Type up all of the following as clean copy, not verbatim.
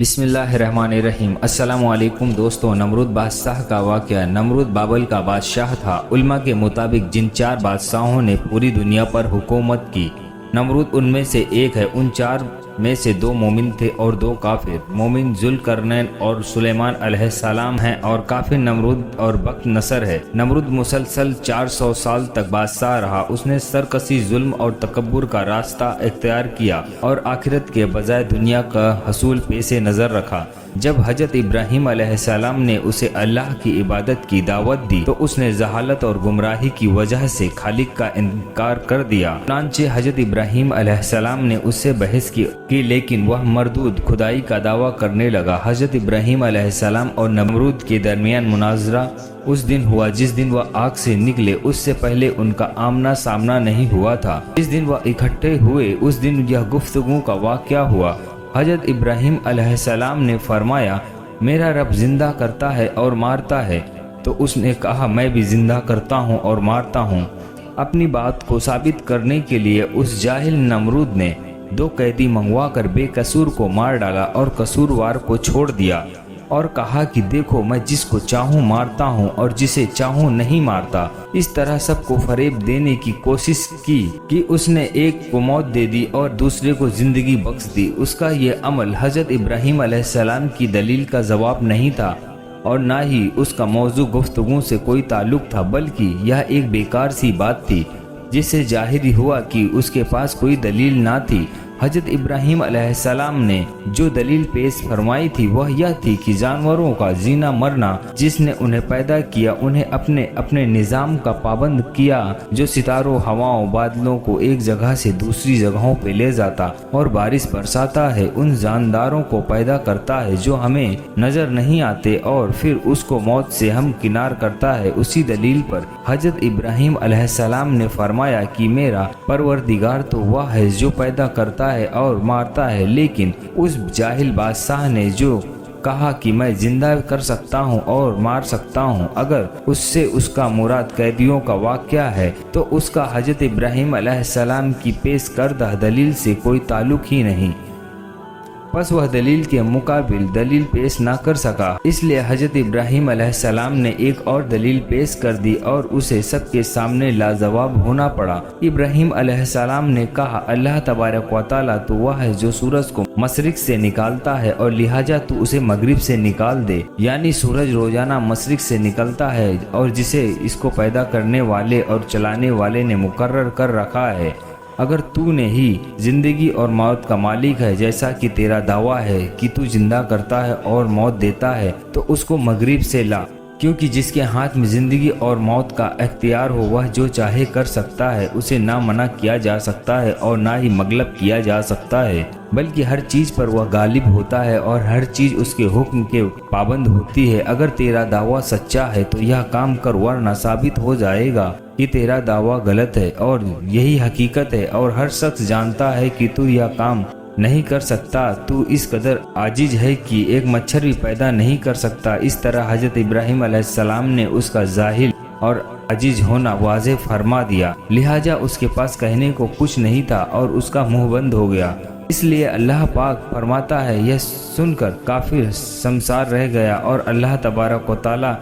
بسم اللہ الرحمن الرحیم۔ السلام علیکم دوستو، نمرود بادشاہ کا واقعہ۔ نمرود بابل کا بادشاہ تھا۔ علماء کے مطابق جن 4 بادشاہوں نے پوری دنیا پر حکومت کی، نمرود ان میں سے ایک ہے۔ ان 4 میں سے 2 مومن تھے اور 2 کافر۔ مومن ذوالقرنین اور سلیمان علیہ السلام ہیں اور کافر نمرود اور بخت نصر ہے۔ نمرود مسلسل 400 سال تک بادشاہ رہا۔ اس نے سرکشی، ظلم اور تکبر کا راستہ اختیار کیا اور آخرت کے بجائے دنیا کا حصول پیش نظر رکھا۔ جب حضرت ابراہیم علیہ السلام نے اسے اللہ کی عبادت کی دعوت دی تو اس نے جہالت اور گمراہی کی وجہ سے خالق کا انکار کر دیا۔ چنانچہ حضرت ابراہیم علیہ السلام نے اس سے بحث کی لیکن وہ مردود خدائی کا دعویٰ کرنے لگا۔ حضرت ابراہیم علیہ السلام اور نمرود کے درمیان مناظرہ اس دن ہوا جس دن وہ آگ سے نکلے۔ اس سے پہلے ان کا آمنا سامنا نہیں ہوا تھا۔ جس دن وہ اکٹھے ہوئے اس دن یہ گفتگو کا واقعہ ہوا۔ حضرت ابراہیم علیہ السلام نے فرمایا، میرا رب زندہ کرتا ہے اور مارتا ہے۔ تو اس نے کہا، میں بھی زندہ کرتا ہوں اور مارتا ہوں۔ اپنی بات کو ثابت کرنے کے لیے اس جاہل نمرود نے 2 قیدی منگوا کر بے قصور کو مار ڈالا اور قصوروار کو چھوڑ دیا اور کہا کہ دیکھو، میں جس کو چاہوں مارتا ہوں اور جسے چاہوں نہیں مارتا۔ اس طرح سب کو فریب دینے کی کوشش کی کہ اس نے ایک کو موت دے دی اور دوسرے کو زندگی بخش دی۔ اس کا یہ عمل حضرت ابراہیم علیہ السلام کی دلیل کا جواب نہیں تھا اور نہ ہی اس کا موضوع گفتگو سے کوئی تعلق تھا، بلکہ یہ ایک بیکار سی بات تھی جس سے ظاہر ہوا کہ اس کے پاس کوئی دلیل نہ تھی۔ حضرت ابراہیم علیہ السلام نے جو دلیل پیش فرمائی تھی وہ یہ تھی کہ جانوروں کا جینا مرنا جس نے انہیں پیدا کیا، انہیں اپنے اپنے نظام کا پابند کیا، جو ستاروں، ہواؤں، بادلوں کو ایک جگہ سے دوسری جگہوں پہ لے جاتا اور بارش برساتا ہے، ان جانداروں کو پیدا کرتا ہے جو ہمیں نظر نہیں آتے اور پھر اس کو موت سے ہم کنار کرتا ہے۔ اسی دلیل پر حضرت ابراہیم علیہ السلام نے فرمایا کہ میرا پروردگار تو وہ ہے جو پیدا کرتا ہے اور مارتا ہے۔ لیکن اس جاہل بادشاہ نے جو کہا کہ میں زندہ کر سکتا ہوں اور مار سکتا ہوں، اگر اس سے اس کا مراد قیدیوں کا واقعہ ہے تو اس کا حضرت ابراہیم علیہ السلام کی پیش کردہ دلیل سے کوئی تعلق ہی نہیں، پس وہ دلیل کے مقابل دلیل پیش نہ کر سکا۔ اس لیے حضرت ابراہیم علیہ السلام نے ایک اور دلیل پیش کر دی اور اسے سب کے سامنے لاجواب ہونا پڑا۔ ابراہیم علیہ السلام نے کہا، اللہ تبارک و تعالیٰ تو وہ ہے جو سورج کو مشرق سے نکالتا ہے اور لہٰذا تو اسے مغرب سے نکال دے، یعنی سورج روزانہ مشرق سے نکلتا ہے اور جسے اس کو پیدا کرنے والے اور چلانے والے نے مقرر کر رکھا ہے۔ اگر تو نے ہی زندگی اور موت کا مالک ہے جیسا کہ تیرا دعویٰ ہے کہ تو زندہ کرتا ہے اور موت دیتا ہے، تو اس کو مغرب سے لا، کیونکہ جس کے ہاتھ میں زندگی اور موت کا اختیار ہو وہ جو چاہے کر سکتا ہے، اسے نہ منع کیا جا سکتا ہے اور نہ ہی مغلوب کیا جا سکتا ہے، بلکہ ہر چیز پر وہ غالب ہوتا ہے اور ہر چیز اس کے حکم کے پابند ہوتی ہے۔ اگر تیرا دعویٰ سچا ہے تو یہ کام کر، ورنہ ثابت ہو جائے گا کہ تیرا دعویٰ غلط ہے اور یہی حقیقت ہے، اور ہر شخص جانتا ہے کہ تو یہ کام نہیں کر سکتا۔ تو اس قدر عاجز ہے کہ ایک مچھر بھی پیدا نہیں کر سکتا۔ اس طرح حضرت ابراہیم علیہ السلام نے اس کا جاہل اور عاجز ہونا واضح فرما دیا، لہٰذا اس کے پاس کہنے کو کچھ نہیں تھا اور اس کا منہ بند ہو گیا۔ اس لیے اللہ پاک فرماتا ہے، یہ سن کر کافر شرمسار رہ گیا اور اللہ تبارک و تعالیٰ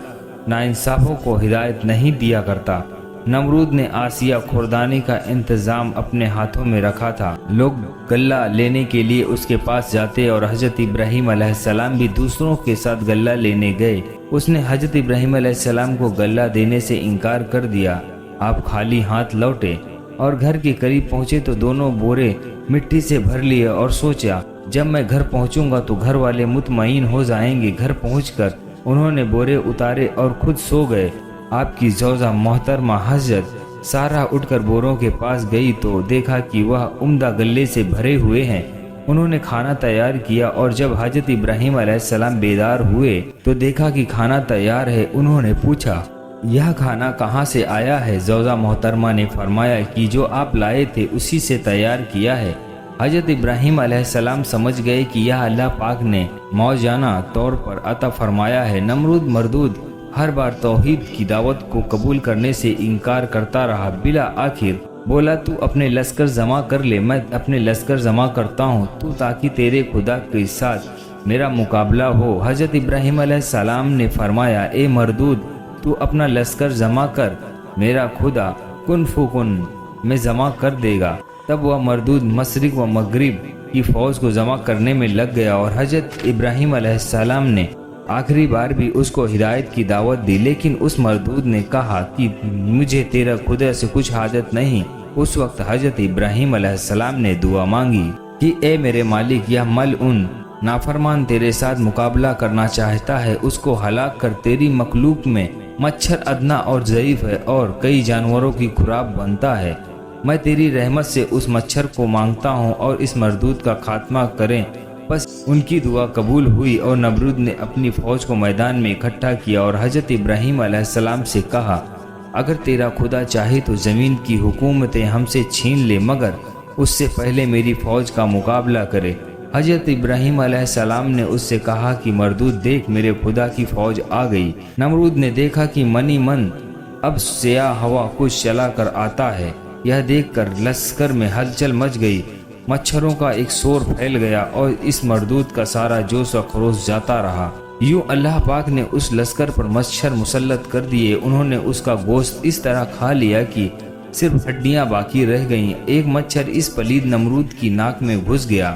ناانصافوں کو ہدایت نہیں دیا کرتا۔ نمرود نے آسیہ خوردانی کا انتظام اپنے ہاتھوں میں رکھا تھا۔ لوگ غلہ لینے کے لیے اس کے پاس جاتے اور حضرت ابراہیم علیہ السلام بھی دوسروں کے ساتھ غلہ لینے گئے۔ اس نے حضرت ابراہیم علیہ السلام کو غلہ دینے سے انکار کر دیا۔ آپ خالی ہاتھ لوٹے اور گھر کے قریب پہنچے تو دونوں بورے مٹی سے بھر لیے اور سوچا، جب میں گھر پہنچوں گا تو گھر والے مطمئن ہو جائیں گے۔ گھر پہنچ کر انہوں نے بورے اتارے اور خود سو گئے۔ آپ کی زوجہ محترمہ حضرت سارہ اٹھ کر بوروں کے پاس گئی تو دیکھا کہ وہ عمدہ غلے سے بھرے ہوئے ہیں۔ انہوں نے کھانا تیار کیا اور جب حضرت ابراہیم علیہ السلام بیدار ہوئے تو دیکھا کہ کھانا تیار ہے۔ انہوں نے پوچھا، یہ کھانا کہاں سے آیا ہے؟ زوجہ محترمہ نے فرمایا کہ جو آپ لائے تھے اسی سے تیار کیا ہے۔ حضرت ابراہیم علیہ السلام سمجھ گئے کہ یہ اللہ پاک نے موجانہ طور پر عطا فرمایا ہے۔ نمرود مردود ہر بار توحید کی دعوت کو قبول کرنے سے انکار کرتا رہا۔ بلا آخر بولا، تو اپنے لشکر جمع کر لے، میں اپنے لشکر جمع کرتا ہوں، تو تاکہ تیرے خدا کے ساتھ میرا مقابلہ ہو۔ حضرت ابراہیم علیہ السلام نے فرمایا، اے مردود، تو اپنا لشکر جمع کر، میرا خدا کن فکن میں جمع کر دے گا۔ تب وہ مردود مشرق و مغرب کی فوج کو جمع کرنے میں لگ گیا اور حضرت ابراہیم علیہ السلام نے آخری بار بھی اس کو ہدایت کی دعوت دی، لیکن اس مردود نے کہا کہ مجھے تیرا خدا سے کچھ حاجت نہیں۔ اس وقت حضرت ابراہیم علیہ السلام نے دعا مانگی کہ اے میرے مالک، یہ ملعون نافرمان تیرے ساتھ مقابلہ کرنا چاہتا ہے، اس کو ہلاک کر۔ تیری مخلوق میں مچھر ادنا اور ضعیف ہے اور کئی جانوروں کی خوراک بنتا ہے۔ میں تیری رحمت سے اس مچھر کو مانگتا ہوں اور اس مردود کا خاتمہ کریں۔ بس ان کی دعا قبول ہوئی اور نمرود نے اپنی فوج کو میدان میں اکٹھا کیا اور حضرت ابراہیم علیہ السلام سے کہا، اگر تیرا خدا چاہے تو زمین کی حکومتیں ہم سے چھین لے، مگر اس سے پہلے میری فوج کا مقابلہ کرے۔ حضرت ابراہیم علیہ السلام نے اس سے کہا کہ مردود دیکھ، میرے خدا کی فوج آ گئی۔ نمرود نے دیکھا کہ منی من اب سیاہ ہوا کچھ چلا کر آتا ہے۔ یہ دیکھ کر لشکر میں ہلچل مچ گئی، مچھروں کا ایک شور پھیل گیا اور اس مردود کا سارا جوش و خروش جاتا رہا۔ یوں اللہ پاک نے اس لشکر پر مچھر مسلط کر دیے، انہوں نے اس کا گوشت اس طرح کھا لیا کہ صرف ہڈیاں باقی رہ گئیں۔ ایک مچھر اس پلید نمرود کی ناک میں گھس گیا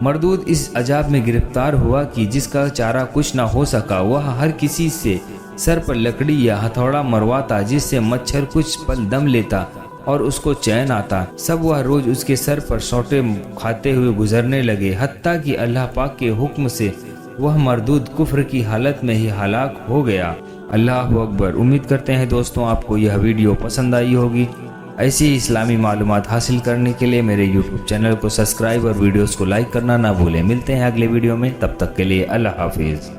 مردود اس عذاب میں گرفتار ہوا کہ جس کا چارہ کچھ نہ ہو سکا۔ وہ ہر کسی سے سر پر لکڑی یا ہتھوڑا مرواتا، جس سے مچھر کچھ پل دم لیتا اور اس کو چین آتا۔ سب وہ روز اس کے سر پر سوٹے کھاتے ہوئے گزرنے لگے، حتیٰ کہ اللہ پاک کے حکم سے وہ مردود کفر کی حالت میں ہی ہلاک ہو گیا۔ اللہ اکبر۔ امید کرتے ہیں دوستوں آپ کو یہ ویڈیو پسند آئی ہوگی۔ ایسی ہی اسلامی معلومات حاصل کرنے کے لیے میرے YouTube چینل کو سبسکرائب اور ویڈیوز کو لائک کرنا نہ بھولیں۔ ملتے ہیں اگلے ویڈیو میں، تب تک کے لیے اللہ حافظ۔